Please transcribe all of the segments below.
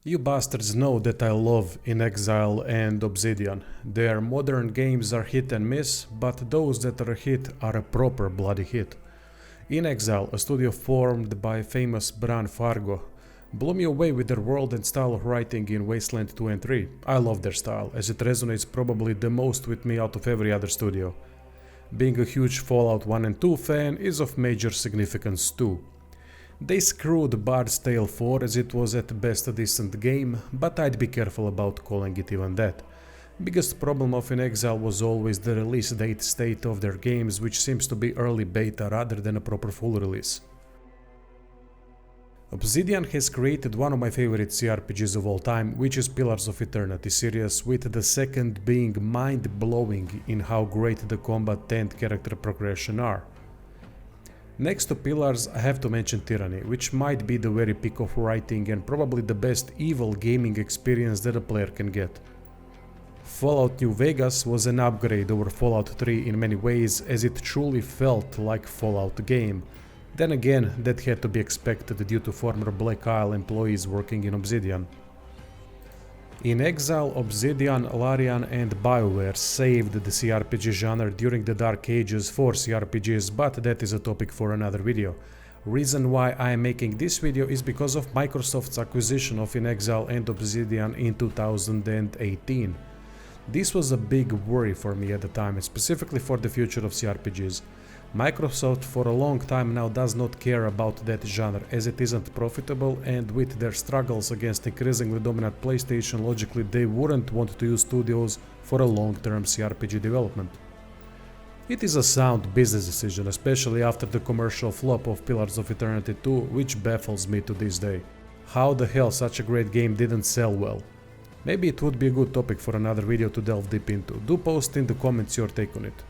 You bastards know that I love InXile and Obsidian. Their modern games are hit and miss, but those that are a hit are a proper bloody hit. InXile, a studio formed by famous Bran Fargo, blew me away with their world and style of writing in Wasteland 2 and 3. I love their style, as it resonates probably the most with me out of every other studio. Being a huge Fallout 1 and 2 fan is of major significance too. They screwed Bard's Tale 4 as it was at best a decent game, but I'd be careful about calling it even that. Biggest problem of InXile was always the release date state of their games, which seems to be early beta rather than a proper full release. Obsidian has created one of my favorite CRPGs of all time, which is Pillars of Eternity series, with the second being mind-blowing in how great the combat and character progression are. Next to Pillars, I have to mention Tyranny, which might be the very peak of writing and probably the best evil gaming experience that a player can get. Fallout New Vegas was an upgrade over Fallout 3 in many ways, as it truly felt like Fallout game. Then again, that had to be expected due to former Black Isle employees working in Obsidian. InXile, Obsidian, Larian and BioWare saved the CRPG genre during the dark ages for CRPGs, but that is a topic for another video. Reason why I am making this video is because of Microsoft's acquisition of InXile and Obsidian in 2018. This was a big worry for me at the time, specifically for the future of CRPGs. Microsoft for a long time now does not care about that genre, as it isn't profitable, and with their struggles against increasingly dominant PlayStation, logically they wouldn't want to use studios for a long-term CRPG development. It is a sound business decision, especially after the commercial flop of Pillars of Eternity 2, which baffles me to this day. How the hell such a great game didn't sell well? Maybe it would be a good topic for another video to delve deep into. Do post in the comments your take on it.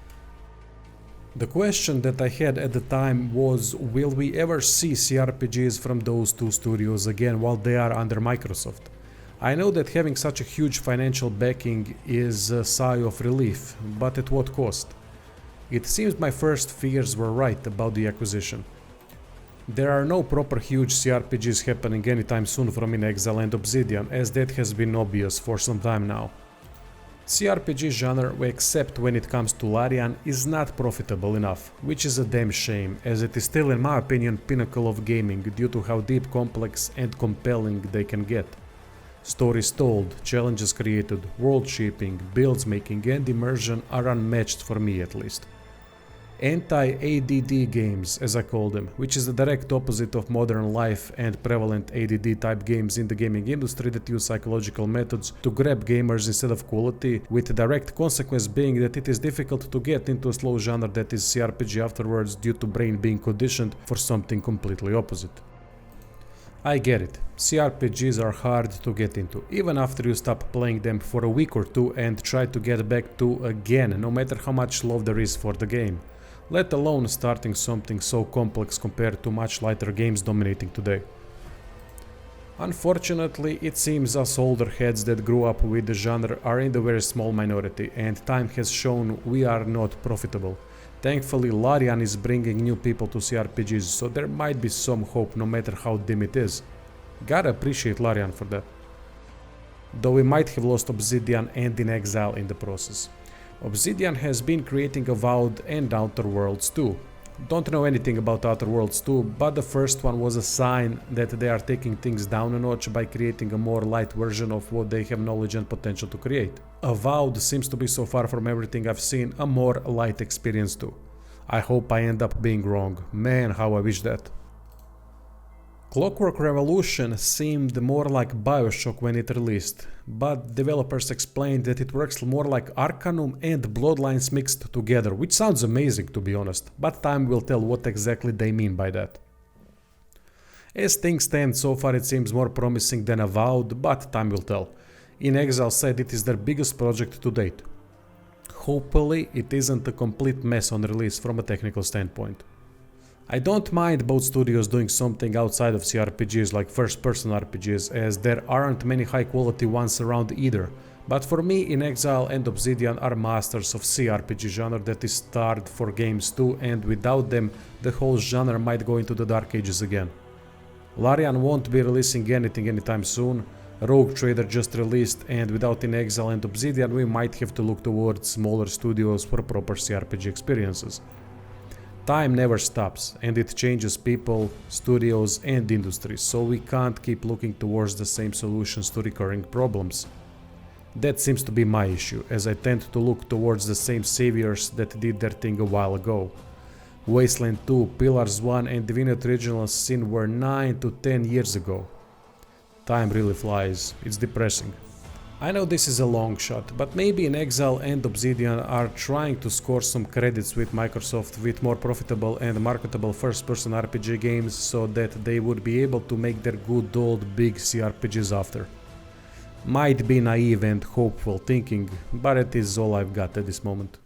The question that I had at the time was, will we ever see CRPGs from those two studios again while they are under Microsoft? I know that having such a huge financial backing is a sigh of relief, but at what cost? It seems my first fears were right about the acquisition. There are no proper huge CRPGs happening anytime soon from InXile and Obsidian, as that has been obvious for some time now. CRPG genre, except when it comes to Larian, is not profitable enough, which is a damn shame, as it is still in my opinion pinnacle of gaming due to how deep, complex and compelling they can get. Stories told, challenges created, world shaping, builds making and immersion are unmatched for me at least. Anti-ADD games, as I call them, which is the direct opposite of modern life and prevalent ADD type games in the gaming industry that use psychological methods to grab gamers instead of quality, with the direct consequence being that it is difficult to get into a slow genre that is CRPG afterwards due to brain being conditioned for something completely opposite. I get it, CRPGs are hard to get into, even after you stop playing them for a week or two and try to get back to again, no matter how much love there is for the game. Let alone starting something so complex compared to much lighter games dominating today. Unfortunately, it seems us older heads that grew up with the genre are in the very small minority, and time has shown we are not profitable. Thankfully, Larian is bringing new people to CRPGs, so there might be some hope no matter how dim it is. Gotta appreciate Larian for that. Though we might have lost Obsidian and InXile in the process. Obsidian has been creating Avowed and Outer Worlds too. Don't know anything about Outer Worlds 2, but the first one was a sign that they are taking things down a notch by creating a more light version of what they have knowledge and potential to create. Avowed seems to be, so far from everything I've seen, a more light experience too. I hope I end up being wrong. Man, how I wish that. Clockwork Revolution seemed more like BioShock when it released, but developers explained that it works more like Arcanum and Bloodlines mixed together, which sounds amazing to be honest, but time will tell what exactly they mean by that. As things stand so far, it seems more promising than Avowed, but time will tell. InXile said it is their biggest project to date. Hopefully it isn't a complete mess on release from a technical standpoint. I don't mind both studios doing something outside of CRPGs like first-person RPGs, as there aren't many high-quality ones around either, but for me InXile and Obsidian are masters of CRPG genre that is starved for games too, and without them the whole genre might go into the dark ages again. Larian won't be releasing anything anytime soon. Rogue Trader just released, and without InXile and Obsidian we might have to look towards smaller studios for proper CRPG experiences. Time never stops, and it changes people, studios and industries, so we can't keep looking towards the same solutions to recurring problems. That seems to be my issue, as I tend to look towards the same saviors that did their thing a while ago. Wasteland 2, Pillars 1 and Divinity Original Sin were 9 to 10 years ago. Time really flies, it's depressing. I know this is a long shot, but maybe InXile and Obsidian are trying to score some credits with Microsoft with more profitable and marketable first-person RPG games so that they would be able to make their good old big CRPGs after. Might be naive and hopeful thinking, but it is all I've got at this moment.